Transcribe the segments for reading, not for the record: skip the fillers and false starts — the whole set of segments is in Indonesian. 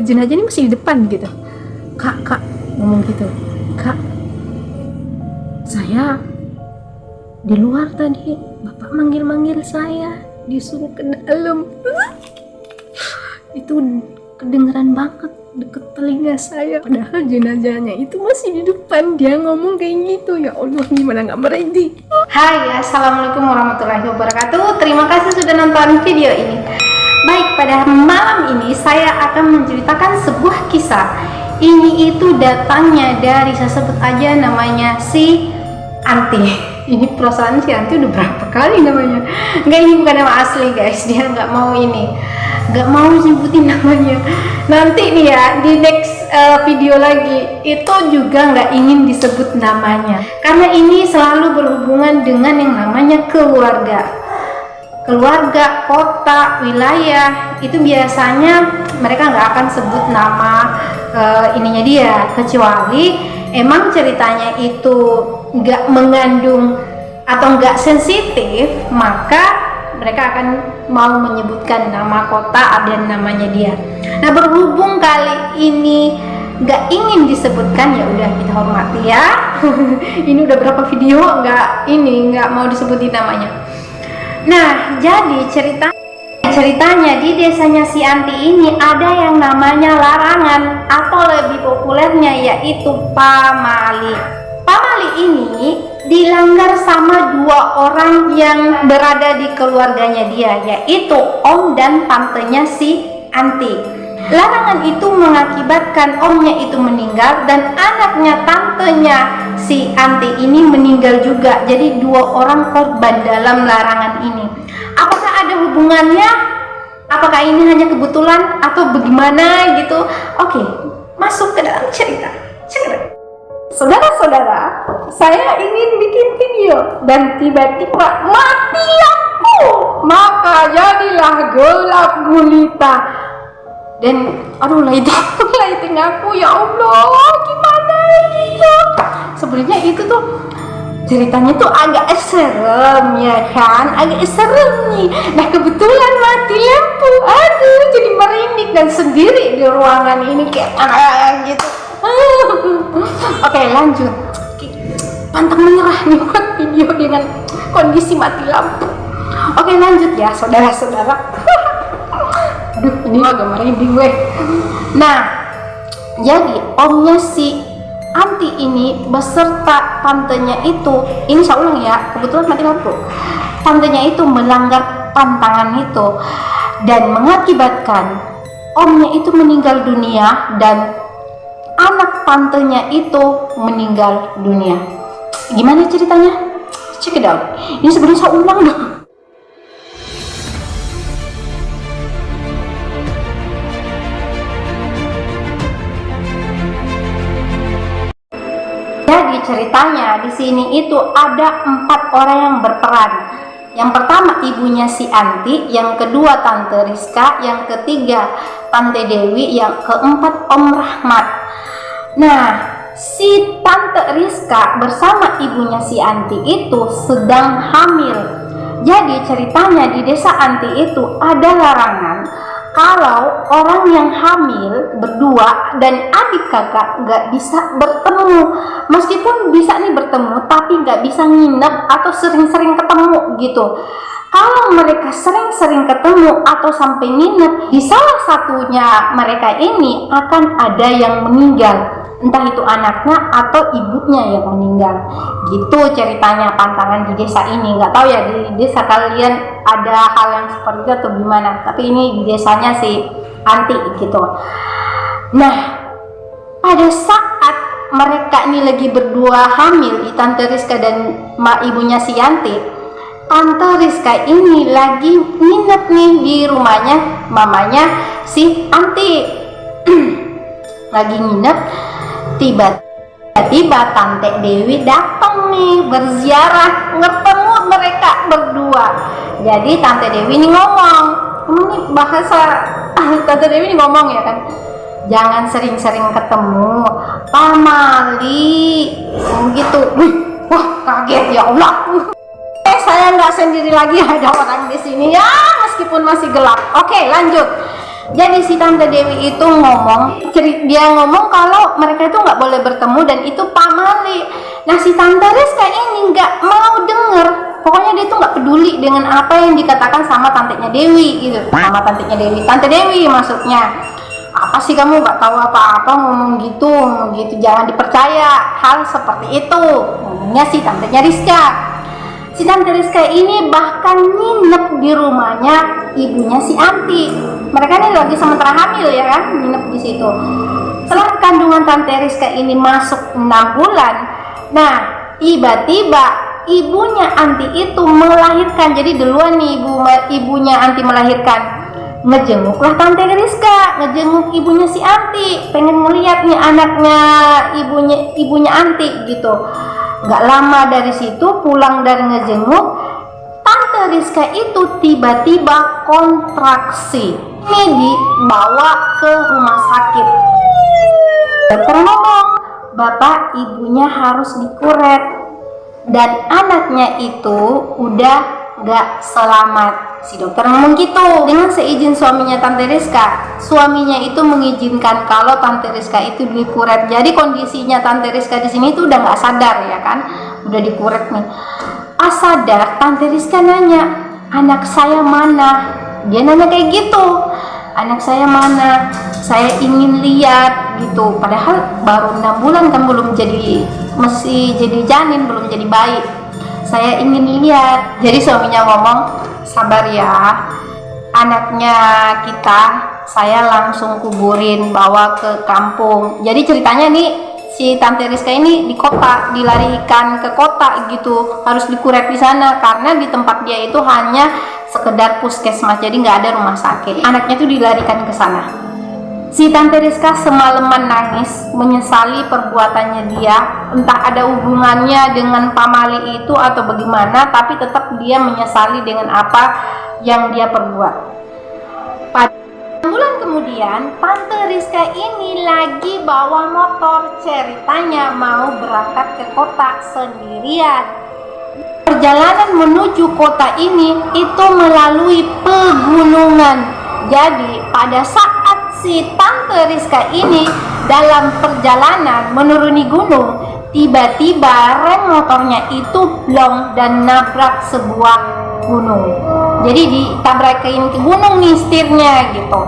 jenazah ini masih di depan gitu. Kak ngomong gitu, Kak, saya di luar tadi, bapak manggil saya, disuruh ke dalam. Itu kedengeran banget deket telinga saya, padahal jenazahnya itu masih di depan. Dia ngomong kayak gitu. Ya Allah, gimana nggak merinding. Hai, assalamualaikum warahmatullahi wabarakatuh. Terima kasih sudah nonton video ini. Baik, pada malam ini saya akan menceritakan sebuah kisah. Ini itu datangnya dari, saya sebut aja namanya si Anti. Ini perasaan si Anti udah berapa kali namanya. Enggak, ini bukan nama asli guys. Dia nggak mau nyebutin namanya. Nanti nih ya, di next video lagi itu juga nggak ingin disebut namanya, karena ini selalu berhubungan dengan yang namanya keluarga, kota, wilayah. Itu biasanya mereka nggak akan sebut nama ininya dia, kecuali emang ceritanya itu nggak mengandung atau nggak sensitif, maka mereka akan mau menyebutkan nama kota dan namanya dia. Nah, berhubung kali ini nggak ingin disebutkan, ya udah kita hormati ya. Ini udah berapa video nggak mau disebutin namanya. Nah, jadi ceritanya di desanya si Anti ini ada yang namanya larangan, atau lebih populernya yaitu pamali. Pamali ini dilanggar sama dua orang yang berada di keluarganya dia, yaitu om dan tantenya si Anti. Larangan itu mengakibatkan omnya itu meninggal dan anaknya tantenya si Anti ini meninggal juga. Jadi dua orang korban dalam larangan ini. Apakah ada hubungannya? Apakah ini hanya kebetulan atau bagaimana gitu? Oke, masuk ke dalam cerita. Saudara-saudara, saya ingin bikin video dan tiba-tiba mati lampu, maka jadilah gelap gulita. Dan aduh, lighting aku, ya Allah, gimana gitu. Sebenarnya itu tuh ceritanya tuh agak serem ya kan, agak serem nih. Nah, kebetulan mati lampu, aduh, jadi merinding dan sendiri di ruangan ini kayak gitu. Oke, lanjut. Pantang menyerah nih buat video dengan kondisi mati lampu. Oke, lanjut ya saudara-saudara. Aduh, ini agak merinding gue. Nah, jadi omnya si Anti ini beserta tantenya itu, ini saya ulang ya, kebetulan mati lampu. Tantenya itu melanggar pantangan itu dan mengakibatkan omnya itu meninggal dunia dan anak tantenya itu meninggal dunia. Gimana ceritanya? Check it out. Ini sebenarnya saya ulang dong. Jadi ceritanya di sini itu ada 4 orang yang berperan. Yang pertama ibunya si Anti, yang kedua Tante Rizka, yang ketiga Tante Dewi, yang keempat Om Rahmat. Nah, si Tante Rizka bersama ibunya si Anti itu sedang hamil. Jadi ceritanya di desa Anti itu ada larangan kalau orang yang hamil berdua dan adik kakak nggak bisa bertemu. Meskipun bisa nih bertemu, tapi nggak bisa nginep atau sering-sering ketemu gitu. Kalau mereka sering-sering ketemu atau sampai nginep, di salah satunya mereka ini akan ada yang meninggal. Entah itu anaknya atau ibunya yang meninggal. Gitu ceritanya pantangan di desa ini. Nggak tahu ya di desa kalian ada hal yang seperti itu atau gimana. Tapi ini di desanya si Anti gitu. Nah, pada saat mereka ini lagi berdua hamil, Tante Rizka dan ibunya si Anti, Tante Rizka ini lagi nginep nih di rumahnya mamanya si Anti. Lagi nginep, tiba-tiba Tante Dewi datang nih berziarah, ketemu mereka berdua. Jadi Tante Dewi ini ngomong, ini bahasa Tante Dewi ini ngomong ya kan, jangan sering-sering ketemu pamali gitu. Wah, kaget ya Allah. Saya nggak sendiri lagi, ada orang di sini ya, meskipun masih gelap. Oke, lanjut. Jadi si Tante Dewi itu dia ngomong kalau mereka itu nggak boleh bertemu dan itu pamali. Nah si Tante Rizka ini nggak mau denger, pokoknya dia tuh nggak peduli dengan apa yang dikatakan sama tantenya Dewi gitu, sama tantenya Dewi, Tante Dewi maksudnya. Apa sih kamu nggak tahu apa-apa ngomong gitu, jangan dipercaya hal seperti itu, ngomongnya si tantenya Rizka. Si Tante Rizka ini bahkan nginep di rumahnya ibunya si Anti. Mereka ini lagi sementara hamil ya kan, nginep di situ. Setelah kandungan Tante Rizka ini masuk 6 bulan, nah tiba-tiba ibunya Anti itu melahirkan. Jadi duluan nih ibunya Anti melahirkan, ngejenguklah Tante Rizka, ngejenguk ibunya si Anti, pengen ngeliat nih anaknya ibunya Anti gitu. Gak lama dari situ pulang dari ngejenguk, Tante Rizka itu tiba-tiba kontraksi. Ini dibawa ke rumah sakit. Dokter ngomong, bapak ibunya harus dikuret dan anaknya itu udah gak selamat. Si dokter ngomong gitu. Dengan seizin suaminya Tante Rizka, suaminya itu mengizinkan kalau Tante Rizka itu dikuret. Jadi kondisinya Tante Rizka di sini tuh udah nggak sadar ya kan, udah dikuret nih. Pas sadar, Tante Rizka nanya, anak saya mana? Dia nanya kayak gitu, anak saya mana? Saya ingin lihat gitu. Padahal baru 6 bulan kan, masih jadi janin, belum jadi bayi. Saya ingin lihat. Jadi suaminya ngomong, sabar ya, anaknya kita saya langsung kuburin, bawa ke kampung. Jadi ceritanya nih, si Tante Rizka ini di kota, dilarikan ke kota gitu, harus dikuret di sana karena di tempat dia itu hanya sekedar puskesmas, jadi nggak ada rumah sakit. Anaknya tuh dilarikan ke sana. Si Tante Rizka semalaman nangis, menyesali perbuatannya dia, entah ada hubungannya dengan pamali itu atau bagaimana, tapi tetap dia menyesali dengan apa yang dia perbuat. Pada bulan kemudian, Tante Rizka ini lagi bawa motor, ceritanya mau berangkat ke kota sendirian. Perjalanan menuju kota ini itu melalui pegunungan. Jadi pada saat si Tante Rizka ini dalam perjalanan menuruni gunung, tiba-tiba rem motornya itu blong dan nabrak sebuah gunung. Jadi ditabrakin ke gunung nih setirnya gitu.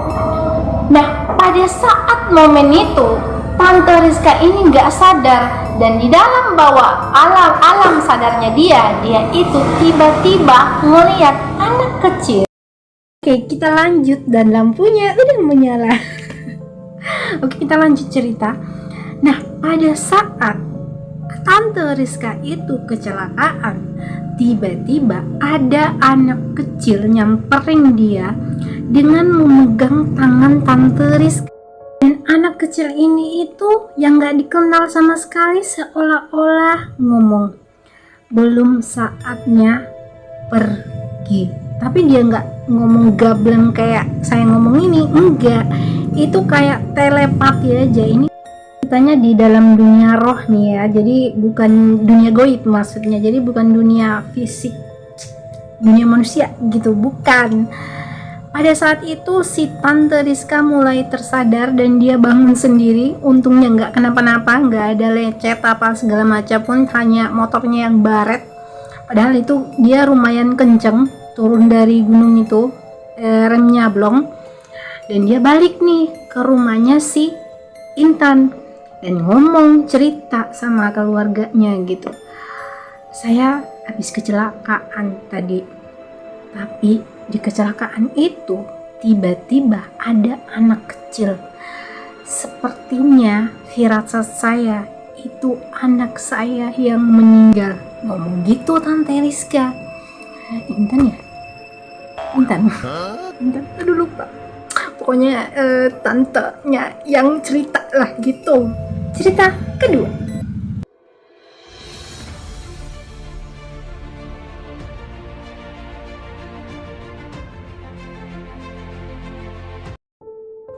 Nah pada saat momen itu Tante Rizka ini nggak sadar, dan di dalam bawah alam sadarnya dia itu tiba-tiba melihat anak kecil. Oke, kita lanjut dan lampunya udah menyala. Oke, kita lanjut cerita. Nah, pada saat Tante Rizka itu kecelakaan, tiba-tiba ada anak kecil nyamperin dia dengan memegang tangan Tante Rizka. Dan anak kecil ini itu yang gak dikenal sama sekali, seolah-olah ngomong, belum saatnya pergi. Tapi dia nggak ngomong gablang kayak saya ngomong ini, enggak, itu kayak telepati aja. Ini ceritanya di dalam dunia roh nih ya, jadi bukan dunia goib maksudnya, jadi bukan dunia fisik, dunia manusia gitu, bukan. Pada saat itu si Tante Rizka mulai tersadar dan dia bangun sendiri. Untungnya nggak kenapa-napa, nggak ada lecet apa segala macam pun, hanya motornya yang baret. Padahal itu dia lumayan kenceng turun dari gunung itu, remnya blong, dan dia balik nih ke rumahnya si Intan dan ngomong cerita sama keluarganya gitu, saya habis kecelakaan tadi, tapi di kecelakaan itu tiba-tiba ada anak kecil, sepertinya firasat saya itu anak saya yang meninggal. Ngomong gitu Tante Rizka. Intan ya? Intan, aduh lupa. Pokoknya tantenya yang cerita lah gitu. Cerita kedua.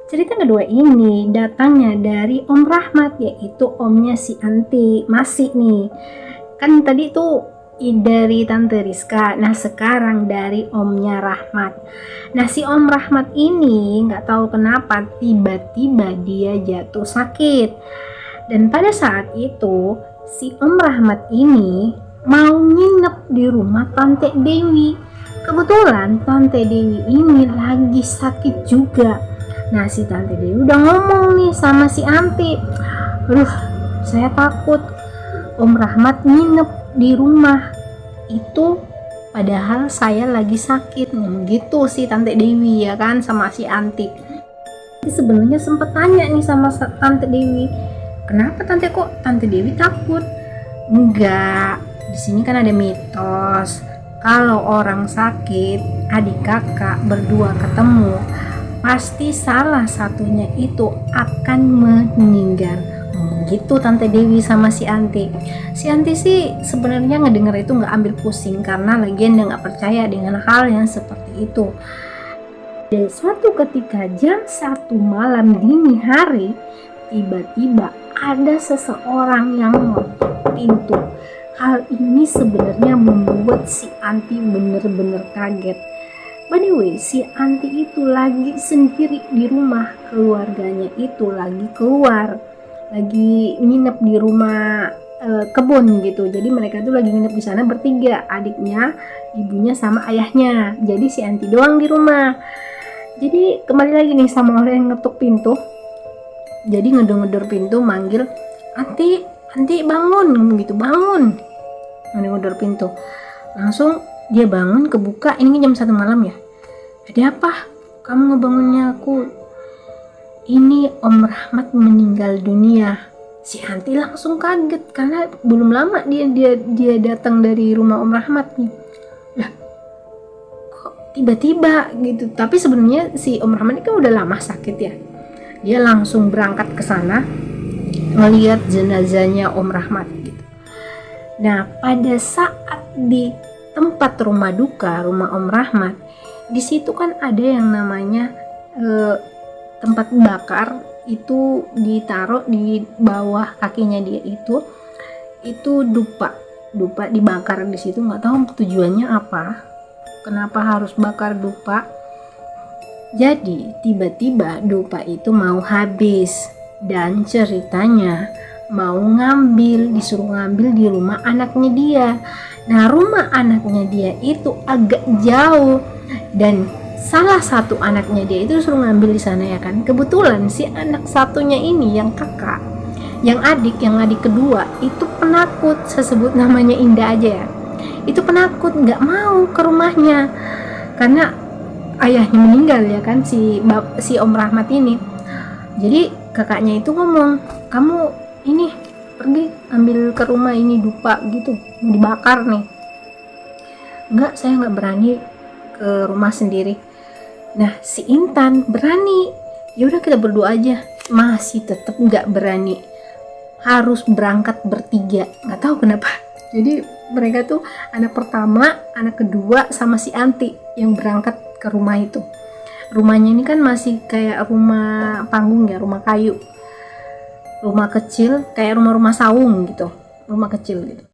Cerita kedua ini datangnya dari Om Rahmat, yaitu omnya si Anti. Masih nih, kan tadi tuh dari Tante Rizka. Nah sekarang dari omnya Rahmat. Nah si Om Rahmat ini nggak tahu kenapa tiba-tiba dia jatuh sakit. Dan pada saat itu si Om Rahmat ini mau nginep di rumah Tante Dewi. Kebetulan Tante Dewi ini lagi sakit juga. Nah si Tante Dewi udah ngomong nih sama si Anti, aduh saya takut Om Rahmat nginep di rumah itu padahal saya lagi sakit. Gitu sih Tante Dewi ya kan sama si Anti. Sebenarnya sempet tanya nih sama Tante Dewi, kenapa Tante Dewi takut? Enggak, di sini kan ada mitos kalau orang sakit adik kakak berdua ketemu pasti salah satunya itu akan meninggal. Gitu Tante Dewi sama si Anti. Si Anti sih sebenarnya ngedenger itu nggak ambil pusing karena lagian dia nggak percaya dengan hal yang seperti itu. Dan suatu ketika jam 1 malam dini hari tiba-tiba ada seseorang yang ngetok pintu. Hal ini sebenarnya membuat si Anti bener-bener kaget. By the way, si Anti itu lagi sendiri di rumah, keluarganya itu lagi keluar, lagi nginep di rumah kebun gitu. Jadi mereka tuh lagi nginep di sana bertiga, adiknya, ibunya sama ayahnya. Jadi si Anti doang di rumah. Jadi kembali lagi nih sama orang yang ngetuk pintu. Jadi ngedor-ngedor pintu manggil, Anti bangun, gitu, bangun. Ngedor pintu. Langsung dia bangun, kebuka. Ini jam 1 malam ya. Ada apa? Kamu ngebangunnya aku? Ini Om Rahmat meninggal dunia. Si Anti langsung kaget karena belum lama dia datang dari rumah Om Rahmat nih. Lah, kok tiba-tiba gitu? Tapi sebenarnya si Om Rahmat ini kan udah lama sakit ya. Dia langsung berangkat ke sana melihat jenazahnya Om Rahmat gitu. Nah, pada saat di tempat rumah duka, rumah Om Rahmat, di situ kan ada yang namanya tempat bakar, itu ditaruh di bawah kakinya dia itu dupa dibakar di situ. Nggak tahu tujuannya apa, kenapa harus bakar dupa. Jadi tiba-tiba dupa itu mau habis dan ceritanya mau disuruh ngambil di rumah anaknya dia. Nah rumah anaknya dia itu agak jauh dan salah satu anaknya dia itu suruh ngambil di sana ya kan. Kebetulan si anak satunya ini yang kakak, yang adik kedua itu penakut, saya sebut namanya Indah aja ya. Itu penakut, nggak mau ke rumahnya karena ayahnya meninggal ya kan, si Om Rahmat ini. Jadi kakaknya itu ngomong, kamu ini pergi ambil ke rumah ini dupa gitu, dibakar nih. Enggak, saya nggak berani ke rumah sendiri. Nah si Intan berani, ya udah kita berdua aja. Masih tetap nggak berani, harus berangkat bertiga, nggak tahu kenapa. Jadi mereka tuh anak pertama, anak kedua sama si Anti yang berangkat ke rumah itu. Rumahnya ini kan masih kayak rumah panggung ya, rumah kayu, rumah kecil kayak rumah-rumah saung gitu, rumah kecil gitu.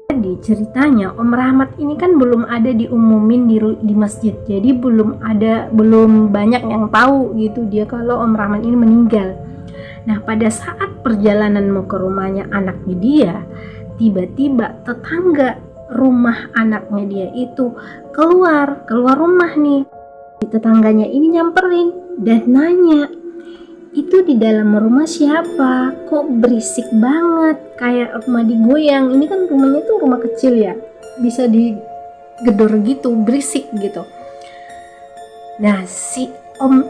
Jadi ceritanya Om Rahmat ini kan belum ada diumumin di masjid, jadi belum banyak yang tahu gitu dia kalau Om Rahmat ini meninggal. Nah pada saat perjalanan mau ke rumahnya anaknya dia, tiba-tiba tetangga rumah anaknya dia itu keluar rumah nih. Tetangganya ini nyamperin dan nanya, itu di dalam rumah siapa? Kok berisik banget, kayak rumah digoyang. Ini kan rumahnya tuh rumah kecil ya, bisa digedor gitu, berisik gitu. Nah si om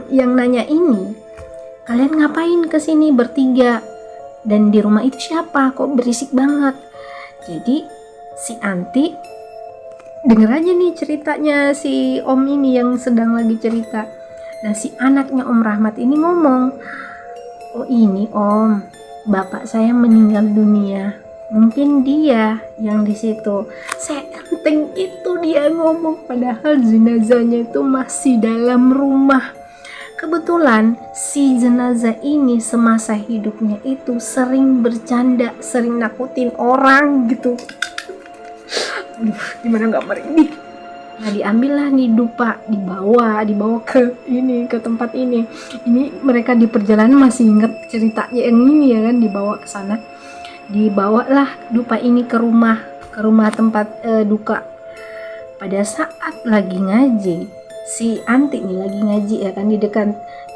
yang nanya ini, kalian ngapain kesini bertiga? Dan di rumah itu siapa? Kok berisik banget? Jadi si Anti denger aja nih ceritanya si om ini yang sedang lagi cerita. Nah si anaknya Om Rahmat ini ngomong, oh ini om, bapak saya meninggal dunia, mungkin dia yang di situ. Seenteng itu dia ngomong, padahal jenazahnya itu masih dalam rumah. kebetulan si jenazah ini semasa hidupnya itu sering bercanda, sering nakutin orang gitu. Aduh, gimana nggak merinding. Nah, diambillah nih dupa, dibawa ke tempat ini. Ini mereka di perjalanan masih inget ceritanya yang ini ya kan, dibawa ke sana. Dibawalah dupa ini ke rumah tempat duka. Pada saat lagi ngaji, si Anti nih lagi ngaji ya kan,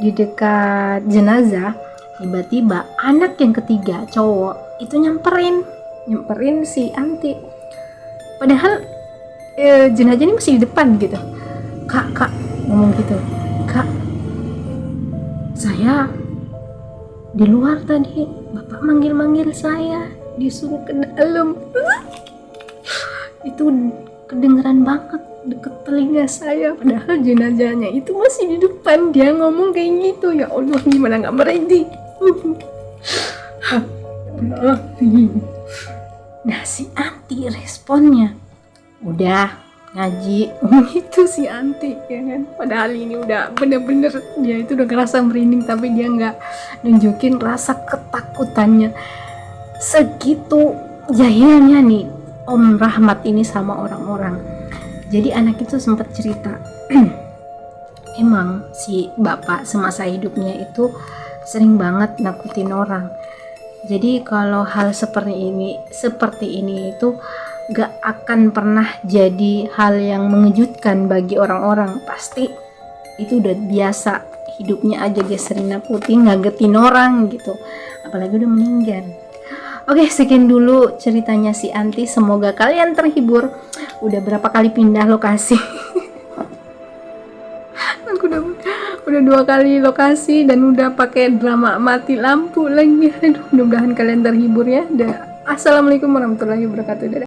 di dekat jenazah, tiba-tiba anak yang ketiga cowok itu nyamperin si Anti. Padahal jenazah ini masih di depan gitu. Kak ngomong gitu, Kak, saya di luar tadi bapak manggil saya, disuruh ke dalam. Itu kedengeran banget deket telinga saya, padahal jenazahnya itu masih di depan. Dia ngomong kayak gitu. Ya Allah, gimana nggak merinding. Nah, si Anti responnya, udah ngaji itu si Anti ya kan. Padahal ini udah bener-bener dia itu udah ngerasa merinding, tapi dia nggak nunjukin rasa ketakutannya. Segitu jahilnya nih Om Rahmat ini sama orang-orang. Jadi anak itu sempat cerita, emang si bapak semasa hidupnya itu sering banget nakutin orang. Jadi kalau hal seperti ini itu gak akan pernah jadi hal yang mengejutkan bagi orang-orang. Pasti itu udah biasa, hidupnya aja dia sering nakutin, ngagetin orang gitu, apalagi udah meninggal. Oke, sekian dulu ceritanya si Anti. Semoga kalian terhibur. Udah berapa kali pindah lokasi. Aku udah 2 kali lokasi dan udah pakai drama mati lampu lagi. Aduh, mudah-mudahan kalian terhibur ya. Assalamualaikum warahmatullahi wabarakatuh. Dadah.